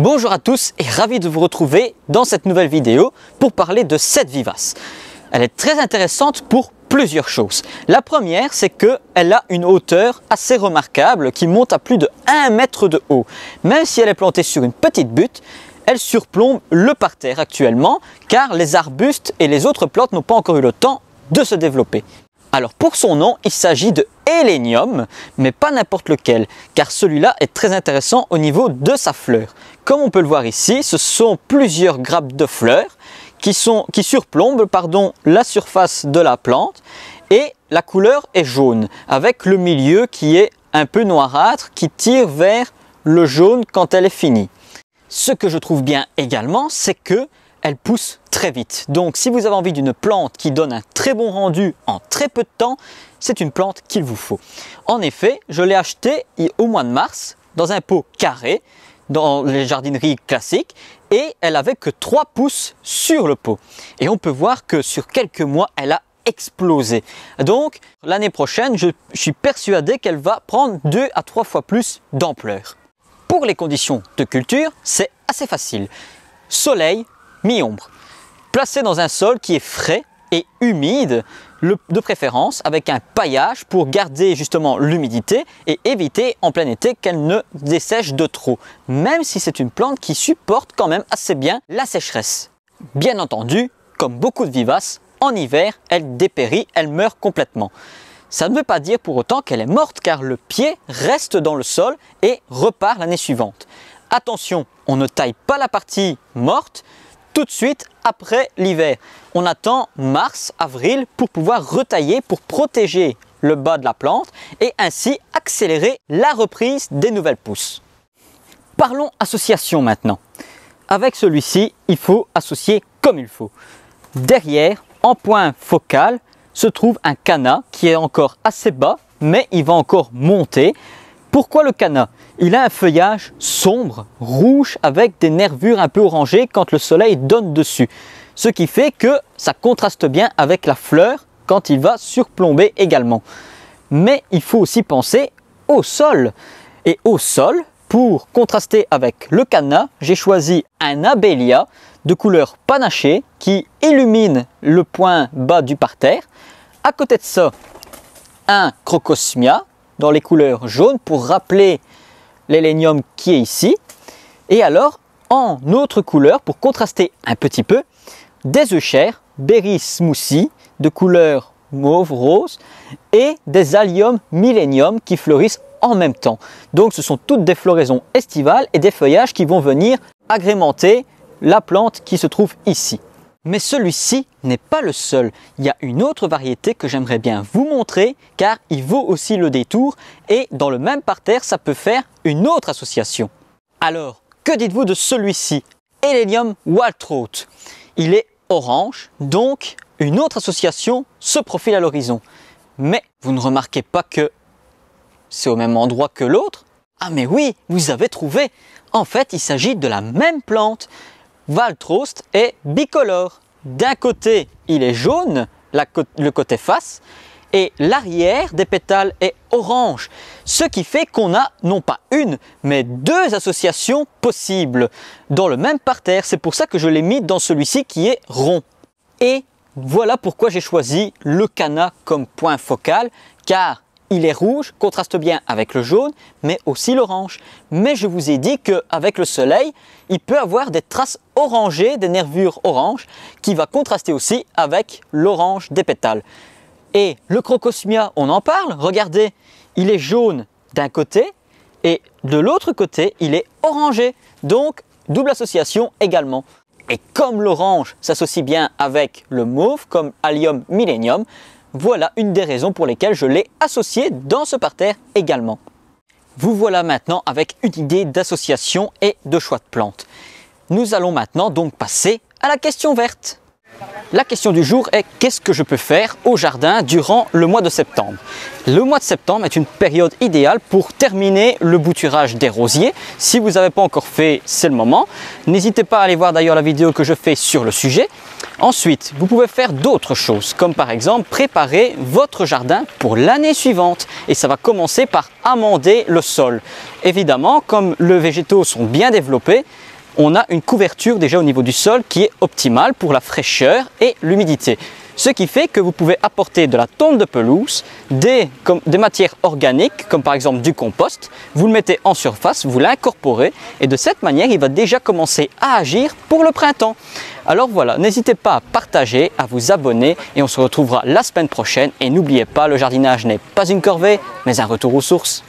Bonjour à tous et ravi de vous retrouver dans cette nouvelle vidéo pour parler de cette vivace. Elle est très intéressante pour plusieurs choses. La première, c'est qu'elle a une hauteur assez remarquable qui monte à plus de 1 mètre de haut. Même si elle est plantée sur une petite butte, elle surplombe le parterre actuellement car les arbustes et les autres plantes n'ont pas encore eu le temps de se développer. Alors pour son nom, il s'agit de Hélénium, mais pas n'importe lequel, car celui-là est très intéressant au niveau de sa fleur. Comme on peut le voir ici, ce sont plusieurs grappes de fleurs qui surplombent la surface de la plante et la couleur est jaune, avec le milieu qui est un peu noirâtre, qui tire vers le jaune quand elle est finie. Ce que je trouve bien également, c'est que elle pousse très vite. Donc si vous avez envie d'une plante qui donne un très bon rendu en très peu de temps, c'est une plante qu'il vous faut. En effet, je l'ai achetée au mois de mars dans un pot carré dans les jardineries classiques et elle avait que 3 pouces sur le pot. Et on peut voir que sur quelques mois, elle a explosé. Donc l'année prochaine, je suis persuadé qu'elle va prendre 2 à 3 fois plus d'ampleur. Pour les conditions de culture, c'est assez facile. Soleil, mi-ombre. Placé dans un sol qui est frais et humide, de préférence avec un paillage pour garder justement l'humidité et éviter en plein été qu'elle ne dessèche de trop, même si c'est une plante qui supporte quand même assez bien la sécheresse. Bien entendu, comme beaucoup de vivaces, en hiver, elle dépérit, elle meurt complètement. Ça ne veut pas dire pour autant qu'elle est morte car le pied reste dans le sol et repart l'année suivante. Attention, on ne taille pas la partie morte tout de suite après l'hiver. On attend mars, avril pour pouvoir retailler, pour protéger le bas de la plante et ainsi accélérer la reprise des nouvelles pousses. Parlons association maintenant. Avec celui-ci, il faut associer comme il faut. Derrière, en point focal, se trouve un canna qui est encore assez bas, mais il va encore monter. Pourquoi le canna? Il a un feuillage sombre, rouge, avec des nervures un peu orangées quand le soleil donne dessus. Ce qui fait que ça contraste bien avec la fleur quand il va surplomber également. Mais il faut aussi penser au sol. Et au sol, pour contraster avec le canna, j'ai choisi un abélia de couleur panachée qui illumine le point bas du parterre. À côté de ça, un crocosmia dans les couleurs jaunes pour rappeler l'hélénium qui est ici. Et alors, en autre couleur, pour contraster un petit peu, des euchères, berry smoothie de couleur mauve rose et des allium millénium qui fleurissent en même temps. Donc ce sont toutes des floraisons estivales et des feuillages qui vont venir agrémenter la plante qui se trouve ici. Mais celui-ci n'est pas le seul. Il y a une autre variété que j'aimerais bien vous montrer car il vaut aussi le détour et dans le même parterre, ça peut faire une autre association. Alors, que dites-vous de celui-ci? Hélénium Waltrauth. Il est orange, donc une autre association se profile à l'horizon. Mais vous ne remarquez pas que c'est au même endroit que l'autre? Ah mais oui, vous avez trouvé. En fait, il s'agit de la même plante. Waltrauth est bicolore. D'un côté, il est jaune, le côté face, et l'arrière des pétales est orange. Ce qui fait qu'on a non pas une, mais 2 associations possibles dans le même parterre. C'est pour ça que je l'ai mis dans celui-ci qui est rond. Et voilà pourquoi j'ai choisi le canna comme point focal, car il est rouge, contraste bien avec le jaune, mais aussi l'orange. Mais je vous ai dit qu'avec le soleil, il peut avoir des traces orangées, des nervures oranges, qui va contraster aussi avec l'orange des pétales. Et le crocosmia, on en parle, regardez, il est jaune d'un côté, et de l'autre côté, il est orangé. Donc, double association également. Et comme l'orange s'associe bien avec le mauve, comme Allium millénium, voilà une des raisons pour lesquelles je l'ai associé dans ce parterre également. Vous voilà maintenant avec une idée d'association et de choix de plantes. Nous allons maintenant donc passer à la question verte. La question du jour est: qu'est-ce que je peux faire au jardin durant le mois de septembre? Le mois de septembre est une période idéale pour terminer le bouturage des rosiers. Si vous n'avez pas encore fait, c'est le moment. N'hésitez pas à aller voir d'ailleurs la vidéo que je fais sur le sujet. Ensuite, vous pouvez faire d'autres choses, comme par exemple préparer votre jardin pour l'année suivante. Et ça va commencer par amender le sol. Évidemment, comme les végétaux sont bien développés, on a une couverture déjà au niveau du sol qui est optimale pour la fraîcheur et l'humidité. Ce qui fait que vous pouvez apporter de la tonte de pelouse, des matières organiques, comme par exemple du compost, vous le mettez en surface, vous l'incorporez et de cette manière, il va déjà commencer à agir pour le printemps. Alors voilà, n'hésitez pas à partager, à vous abonner et on se retrouvera la semaine prochaine. Et n'oubliez pas, le jardinage n'est pas une corvée, mais un retour aux sources.